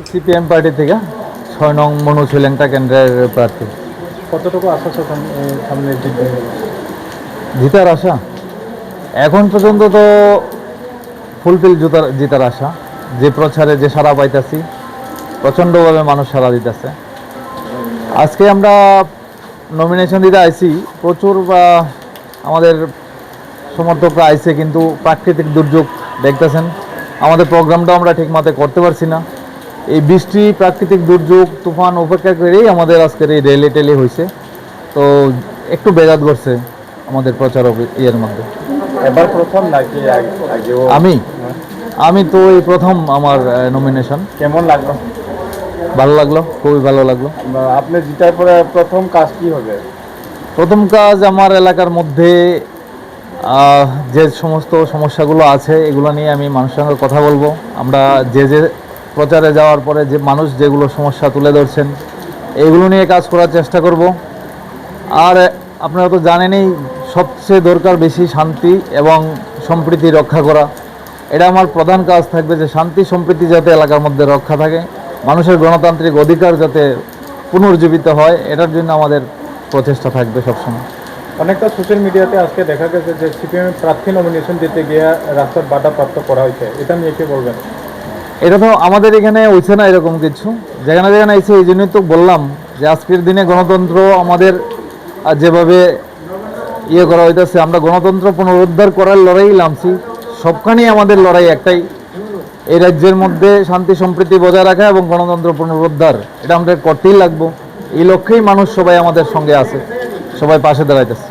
CPM party থেকে 6 নং মনু শ্রীলঙ্কা কেন্দ্রের প্রার্থী। কতটুকু আশা সামনে জিতবে? জিতার আশা এখন পর্যন্ত তো ফুলফিল জিতার আশা। যে প্রচারে যে সাড়া পাইতেছি, প্রচণ্ডভাবে মানুষ সাড়া দিতেছে। আজকে আমরা নমিনেশন দিতে আইছি, প্রচুর আমাদের সমর্থকরা আইছে, কিন্তু প্রাকৃতিক দুর্যোগ দেখতেছেন, আমাদের প্রোগ্রামটা আমরা ঠিকমতো করতে পারছি না। এই বৃষ্টি, প্রাকৃতিক দুর্যোগ, তুফান উপেক্ষা করেই আমাদের আজকের এই র্যালি টেলি হয়েছে। তো একটু ব্যাঘাত ঘটছে আমাদের প্রচার ইয়ের মধ্যে। এবার প্রথম নাকি আগেও? আমি তো এই প্রথম আমার নমিনেশন। কেমন লাগলো? ভালো লাগলো, খুবই ভালো লাগলো। আপনি জিতার পরে প্রথম কাজ কি হবে? প্রথম কাজ আমার এলাকার মধ্যে যে সমস্ত সমস্যাগুলো আছে এগুলো নিয়ে আমি মানুষের সঙ্গে কথা বলবো। আমরা যে প্রচারে যাওয়ার পরে যে মানুষ যেগুলো সমস্যা তুলে ধরছেন এগুলো নিয়ে কাজ করার চেষ্টা করব। আর আপনারা তো জানেনই, সবচেয়ে দরকার বেশি শান্তি এবং সম্প্রীতি রক্ষা করা। এটা আমার প্রধান কাজ থাকবে, যে শান্তি সম্প্রীতি যাতে এলাকার মধ্যে রক্ষা থাকে, মানুষের গণতান্ত্রিক অধিকার যাতে পুনর্জীবিত হয়, এটার জন্য আমাদের প্রচেষ্টা থাকবে সবসময়। অনেকটা সোশ্যাল মিডিয়াতে আজকে দেখা গেছে যে সিপিএম প্রার্থী নমিনেশন দিতে গিয়ে রাস্তার বাধাপ্রাপ্ত করা হয়েছে, এটা নিয়ে কি বলবেন? এটা তো আমাদের এখানে হয়েছে না এরকম কিছু, যেখানে যেখানে এসে এই জন্যই তো বললাম যে আজকের দিনে গণতন্ত্র আমাদের যেভাবে করা হইতেছে, আমরা গণতন্ত্র পুনরুদ্ধার করার লড়াই নামছি। সবখানেই আমাদের লড়াই একটাই, এই রাজ্যের মধ্যে শান্তি সম্প্রীতি বজায় রাখা এবং গণতন্ত্র পুনরুদ্ধার। এটা আমাদের করতেই লাগবো। এই লক্ষ্যেই মানুষ সবাই আমাদের সঙ্গে আছে, সবাই পাশে দাঁড়াইতেছে।